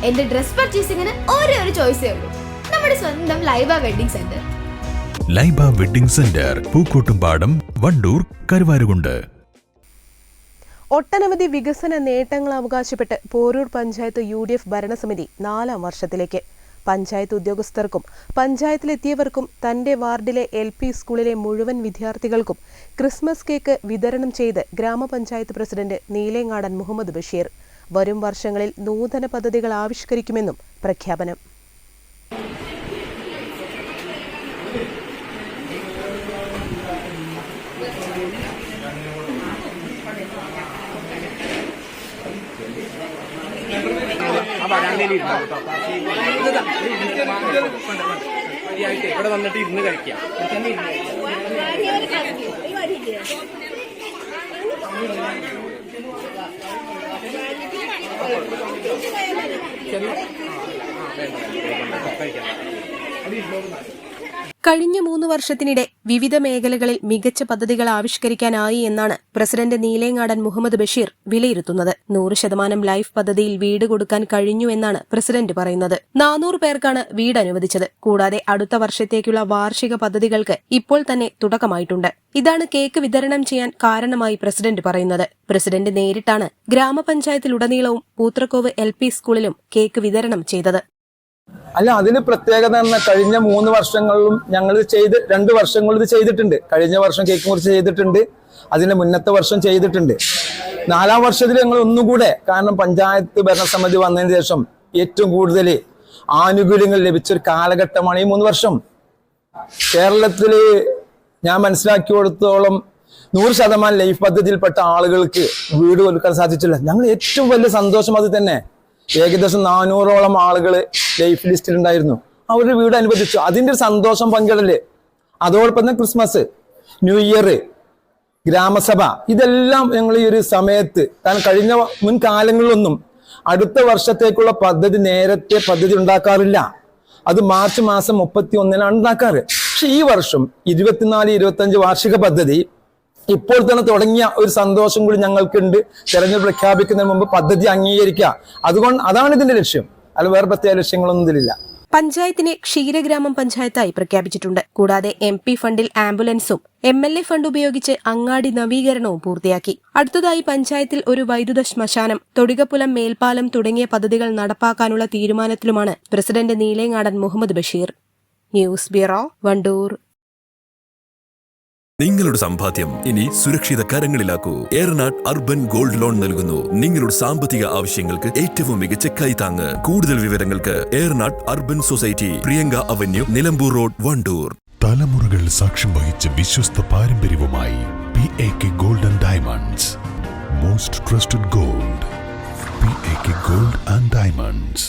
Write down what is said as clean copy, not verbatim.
എന്റെ ഡ്രസ് പർച്ചേസിംഗിന് ഒരേ ഒരു ചോയ്സേ ഉള്ളൂ, നമ്മുടെ സ്വന്തം Laiba wedding centre. Laiba wedding centre, Pookkottumpadam, Wandoor, Karuvarakundu. ഒട്ടനവധി വികസന നേട്ടങ്ങൾ അവകാശപ്പെട്ട് പോരൂർ പഞ്ചായത്ത് UDF ഭരണസമിതി 4ാം വർഷത്തിലേക്ക്. പഞ്ചായത്ത് ഉദ്യോഗസ്ഥർക്കും പഞ്ചായത്തിലെത്തിയവർക്കും തന്റെ വാർഡിലെ LP സ്കൂളിലെ മുഴുവൻ വിദ്യാർത്ഥികൾക്കും ക്രിസ്മസ് കേക്ക് വിതരണം ചെയ്ത് ഗ്രാമപഞ്ചായത്ത് പ്രസിഡന്റ് നീലേങ്ങാടൻ മുഹമ്മദ് ബഷീർ. വരും വർഷങ്ങളിൽ നൂതന പദ്ധതികൾ ആവിഷ്കരിക്കുമെന്നും പ്രഖ്യാപനം. ഇവിടെ വന്നിട്ട് ഇരുന്ന് കഴിക്കാം. കഴിഞ്ഞ 3 വർഷത്തിനിടെ വിവിധ മേഖലകളിൽ മികച്ച പദ്ധതികൾ ആവിഷ്കരിക്കാനായി എന്നാണ് പ്രസിഡന്റ് നീലേങ്ങാടൻ മുഹമ്മദ് ബഷീർ വിലയിരുത്തുന്നത്. 100% ലൈഫ് പദ്ധതിയിൽ വീട് കൊടുക്കാൻ കഴിഞ്ഞു എന്നാണ് പ്രസിഡന്റ് പറയുന്നത്. 400 പേർക്കാണ് വീട് അനുവദിച്ചത്. കൂടാതെ അടുത്ത വർഷത്തേക്കുള്ള വാർഷിക പദ്ധതികൾക്ക് ഇപ്പോൾ തന്നെ തുടക്കമായിട്ടുണ്ട്. ഇതാണ് കേക്ക് വിതരണം ചെയ്യാൻ കാരണമായി പ്രസിഡന്റ് പറയുന്നത്. പ്രസിഡന്റ് നേരിട്ടാണ് ഗ്രാമപഞ്ചായത്തിലുടനീളവും പൂത്രക്കോവ് LP സ്കൂളിലും കേക്ക് വിതരണം ചെയ്തത്. അല്ല, അതിന് പ്രത്യേകത കഴിഞ്ഞ 3 വർഷങ്ങളിലും ഞങ്ങൾ 2 വർഷങ്ങളിൽ ഇത് ചെയ്തിട്ടുണ്ട്. കഴിഞ്ഞ വർഷം കേക്ക് മുറിച്ച് ചെയ്തിട്ടുണ്ട്, അതിന്റെ മുന്നത്തെ വർഷം ചെയ്തിട്ടുണ്ട്. 4ാം വർഷത്തിൽ ഞങ്ങൾ ഒന്നുകൂടെ, കാരണം പഞ്ചായത്ത് ഭരണസമിതി വന്നതിന് ശേഷം ഏറ്റവും കൂടുതൽ ആനുകൂല്യങ്ങൾ ലഭിച്ചൊരു കാലഘട്ടമാണ് ഈ 3 വർഷം. കേരളത്തിൽ ഞാൻ മനസ്സിലാക്കി കൊടുത്തോളം 100% ലൈഫ് പദ്ധതിയിൽപ്പെട്ട ആളുകൾക്ക് വീട് കൊടുക്കാൻ സാധിച്ചില്ല. ഞങ്ങൾ ഏറ്റവും വലിയ സന്തോഷം അത് തന്നെ. ഏകദേശം 400ഓളം ആളുകൾ ലൈഫ് ലിസ്റ്റിൽ ഉണ്ടായിരുന്നു. അവരുടെ വീട് അനുവദിച്ചു. അതിന്റെ ഒരു സന്തോഷം പങ്കിടല്. അതോടൊപ്പം തന്നെ ക്രിസ്മസ്, ന്യൂ ഇയർ, ഗ്രാമസഭ, ഇതെല്ലാം ഞങ്ങൾ ഈ ഒരു സമയത്ത്, കാരണം കഴിഞ്ഞ മുൻകാലങ്ങളിലൊന്നും അടുത്ത വർഷത്തേക്കുള്ള നേരത്തെ പദ്ധതി ഉണ്ടാക്കാറില്ല. അത് മാർച്ച് മാസം 31-നാണ് ഉണ്ടാക്കാറ്. പക്ഷെ ഈ വർഷം 24-25 വാർഷിക പദ്ധതി ഇപ്പോൾ തന്നെ തുടങ്ങിയ ഒരു സന്തോഷം കൂടി ഞങ്ങൾക്കുണ്ട്. തെരഞ്ഞെടുപ്പ് പ്രഖ്യാപിക്കുന്നതിന് മുമ്പ് പദ്ധതി അംഗീകരിക്കുക, അതാണ് ഇതിന്റെ ലക്ഷ്യം. അല്ല, വേറെ പ്രത്യേക ലക്ഷ്യങ്ങളൊന്നും ഇതിലില്ല. പഞ്ചായത്തിനെ ക്ഷീരഗ്രാമം പഞ്ചായത്തായി പ്രഖ്യാപിച്ചിട്ടുണ്ട്. കൂടാതെ MP ഫണ്ടിൽ ആംബുലൻസും MLA ഫണ്ട് ഉപയോഗിച്ച് അങ്ങാടി നവീകരണവും പൂർത്തിയാക്കി. അടുത്തതായി പഞ്ചായത്തിൽ ഒരു വൈദ്യുത ശ്മശാനം, തൊടികപ്പുലം മേൽപ്പാലം തുടങ്ങിയ പദ്ധതികൾ നടപ്പാക്കാനുള്ള തീരുമാനത്തിലുമാണ് president Neelangadan Muhammad Basheer. News bureau, Wandoor. നിങ്ങളുടെ സമ്പാദ്യം ഇനി സുരക്ഷിത കരങ്ങളിലാക്കൂ. ഏറനാട് അർബൻ ഗോൾഡ് ലോൺ നൽകുന്നു നിങ്ങളുടെ സാമ്പത്തിക ആവശ്യങ്ങൾക്ക് ഏറ്റവും മികച്ച കൈത്താങ്ങ്. കൂടുതൽ വിവരങ്ങൾക്ക് Eranad urban society, Priyanka avenue, Nilambur road, Wandoor. തലമുറകൾ സാക്ഷ്യം വഹിച്ച വിശ്വസ്ത പാരമ്പര്യവുമായി PAK gold and diamonds. Most trusted gold, PAK gold and diamonds.